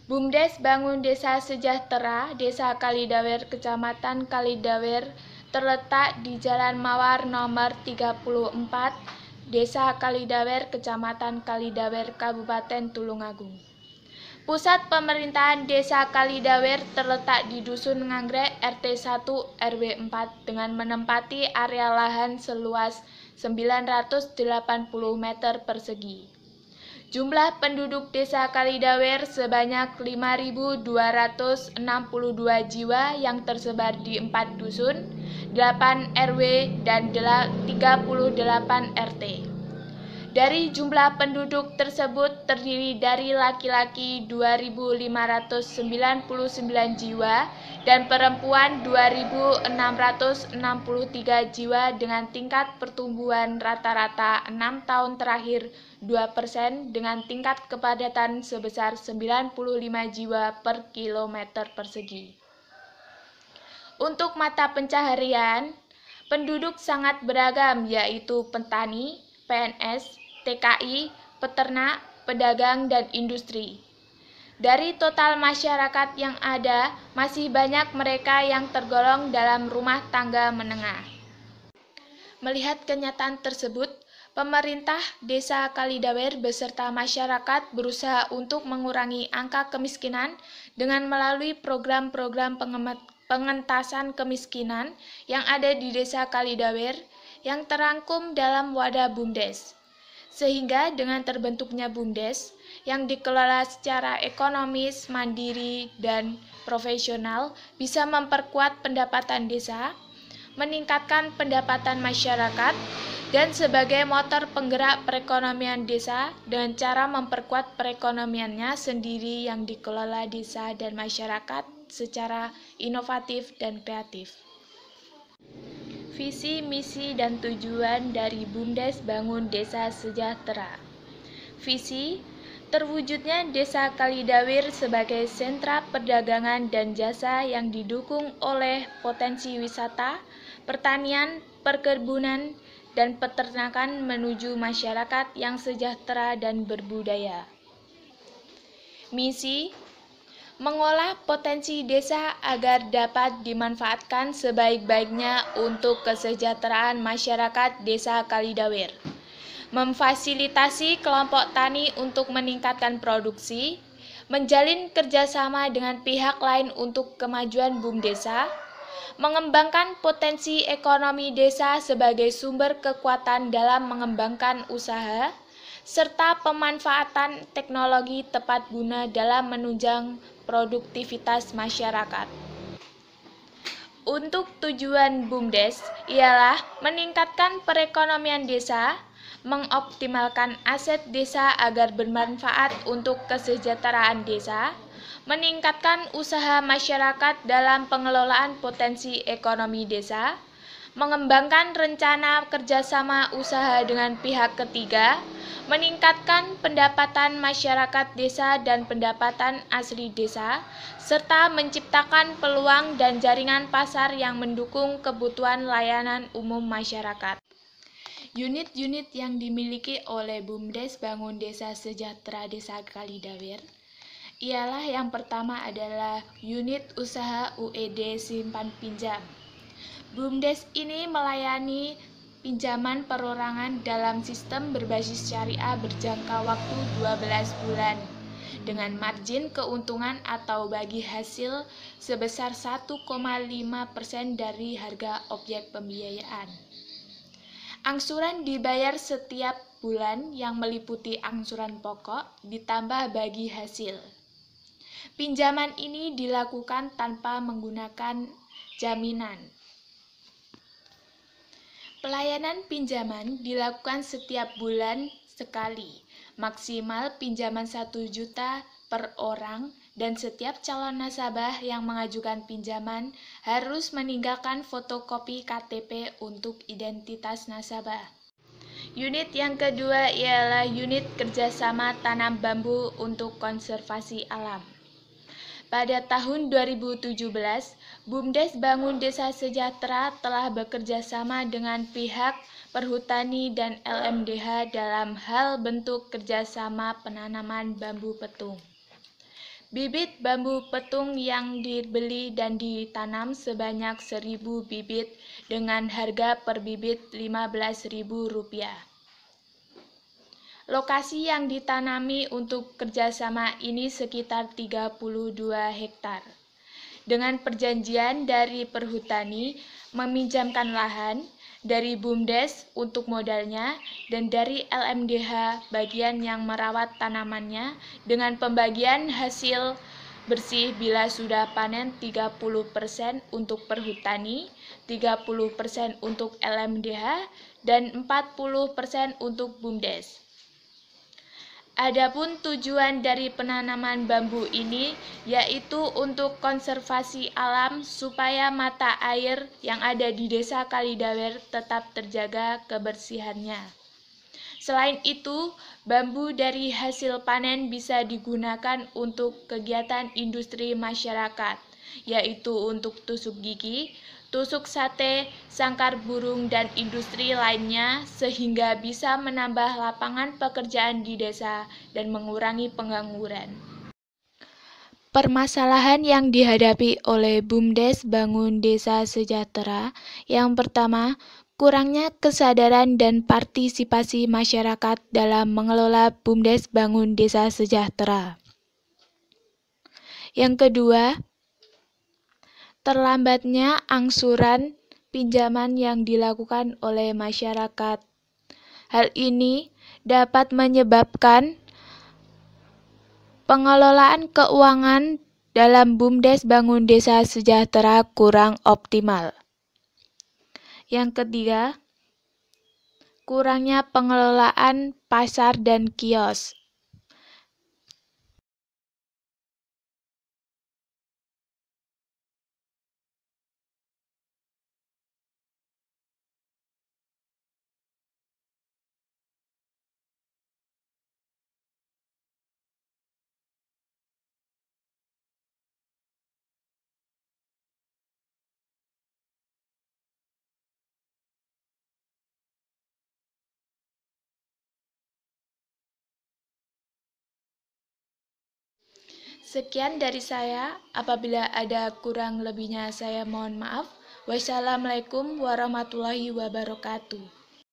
BUMDes Bangun Desa Sejahtera Desa Kalidawer Kecamatan Kalidawer terletak di Jalan Mawar nomor 34, Desa Kalidawer Kecamatan Kalidawer Kabupaten Tulungagung. Pusat pemerintahan Desa Kalidawer terletak di Dusun Nganggrek RT 1 RW 4 dengan menempati area lahan seluas 980 meter persegi. Jumlah penduduk Desa Kalidawer sebanyak 5.262 jiwa yang tersebar di 4 dusun, 8 RW, dan 38 RT. Dari jumlah penduduk tersebut terdiri dari laki-laki 2.599 jiwa dan perempuan 2.663 jiwa dengan tingkat pertumbuhan rata-rata 6 tahun terakhir 2% dengan tingkat kepadatan sebesar 95 jiwa per kilometer persegi. Untuk mata pencaharian, penduduk sangat beragam yaitu petani, PNS, TKI, peternak, pedagang, dan industri. Dari total masyarakat yang ada, masih banyak mereka yang tergolong dalam rumah tangga menengah. Melihat kenyataan tersebut, pemerintah Desa Kalidawer beserta masyarakat berusaha untuk mengurangi angka kemiskinan dengan melalui program-program pengentasan kemiskinan yang ada di Desa Kalidawer yang terangkum dalam wadah BUMDes. Sehingga dengan terbentuknya BUMDes yang dikelola secara ekonomis, mandiri, dan profesional bisa memperkuat pendapatan desa, meningkatkan pendapatan masyarakat, dan sebagai motor penggerak perekonomian desa dengan cara memperkuat perekonomiannya sendiri yang dikelola desa dan masyarakat secara inovatif dan kreatif. Visi, misi, dan tujuan dari BUMDes Bangun Desa Sejahtera. Visi, terwujudnya Desa Kalidawer sebagai sentra perdagangan dan jasa yang didukung oleh potensi wisata, pertanian, perkebunan, dan peternakan menuju masyarakat yang sejahtera dan berbudaya. Misi, mengolah potensi desa agar dapat dimanfaatkan sebaik-baiknya untuk kesejahteraan masyarakat Desa Kalidawer. Memfasilitasi kelompok tani untuk meningkatkan produksi, menjalin kerjasama dengan pihak lain untuk kemajuan BUMDesa, mengembangkan potensi ekonomi desa sebagai sumber kekuatan dalam mengembangkan usaha, serta pemanfaatan teknologi tepat guna dalam menunjang produktivitas masyarakat. Untuk tujuan BUMDes ialah meningkatkan perekonomian desa, mengoptimalkan aset desa agar bermanfaat untuk kesejahteraan desa, meningkatkan usaha masyarakat dalam pengelolaan potensi ekonomi desa, mengembangkan rencana kerjasama usaha dengan pihak ketiga, meningkatkan pendapatan masyarakat desa dan pendapatan asli desa, serta menciptakan peluang dan jaringan pasar yang mendukung kebutuhan layanan umum masyarakat. Unit-unit yang dimiliki oleh BUMDes Bangun Desa Sejahtera Desa Kalidawer ialah yang pertama adalah unit usaha UED simpan pinjam. BUMDes ini melayani pinjaman perorangan dalam sistem berbasis syariah berjangka waktu 12 bulan dengan margin keuntungan atau bagi hasil sebesar 1,5% dari harga objek pembiayaan. Angsuran dibayar setiap bulan yang meliputi angsuran pokok ditambah bagi hasil. Pinjaman ini dilakukan tanpa menggunakan jaminan. Pelayanan pinjaman dilakukan setiap bulan sekali, maksimal pinjaman 1 juta per orang, dan setiap calon nasabah yang mengajukan pinjaman harus meninggalkan fotokopi KTP untuk identitas nasabah. Unit yang kedua ialah unit kerjasama tanam bambu untuk konservasi alam. Pada tahun 2017, BUMDes Bangun Desa Sejahtera telah bekerja sama dengan pihak perhutani dan LMDH dalam hal bentuk kerjasama penanaman bambu petung. Bibit bambu petung yang dibeli dan ditanam sebanyak 1.000 bibit dengan harga per bibit Rp15.000. Lokasi yang ditanami untuk kerjasama ini sekitar 32 hektar. Dengan perjanjian dari perhutani meminjamkan lahan, dari BUMDes untuk modalnya, dan dari LMDH bagian yang merawat tanamannya dengan pembagian hasil bersih bila sudah panen 30% untuk perhutani, 30% untuk LMDH, dan 40% untuk BUMDes. Adapun tujuan dari penanaman bambu ini yaitu untuk konservasi alam supaya mata air yang ada di Desa Kalidawer tetap terjaga kebersihannya. Selain itu, bambu dari hasil panen bisa digunakan untuk kegiatan industri masyarakat, yaitu untuk tusuk gigi, tusuk sate, sangkar burung, dan industri lainnya sehingga bisa menambah lapangan pekerjaan di desa dan mengurangi pengangguran. Permasalahan yang dihadapi oleh BUMDes Bangun Desa Sejahtera yang pertama, kurangnya kesadaran dan partisipasi masyarakat dalam mengelola BUMDes Bangun Desa Sejahtera. Yang kedua, terlambatnya angsuran pinjaman yang dilakukan oleh masyarakat. Hal ini dapat menyebabkan pengelolaan keuangan dalam BUMDes Bangun Desa Sejahtera kurang optimal. Yang ketiga, kurangnya pengelolaan pasar dan kios. Sekian dari saya, apabila ada kurang lebihnya saya mohon maaf. Wassalamualaikum warahmatullahi wabarakatuh.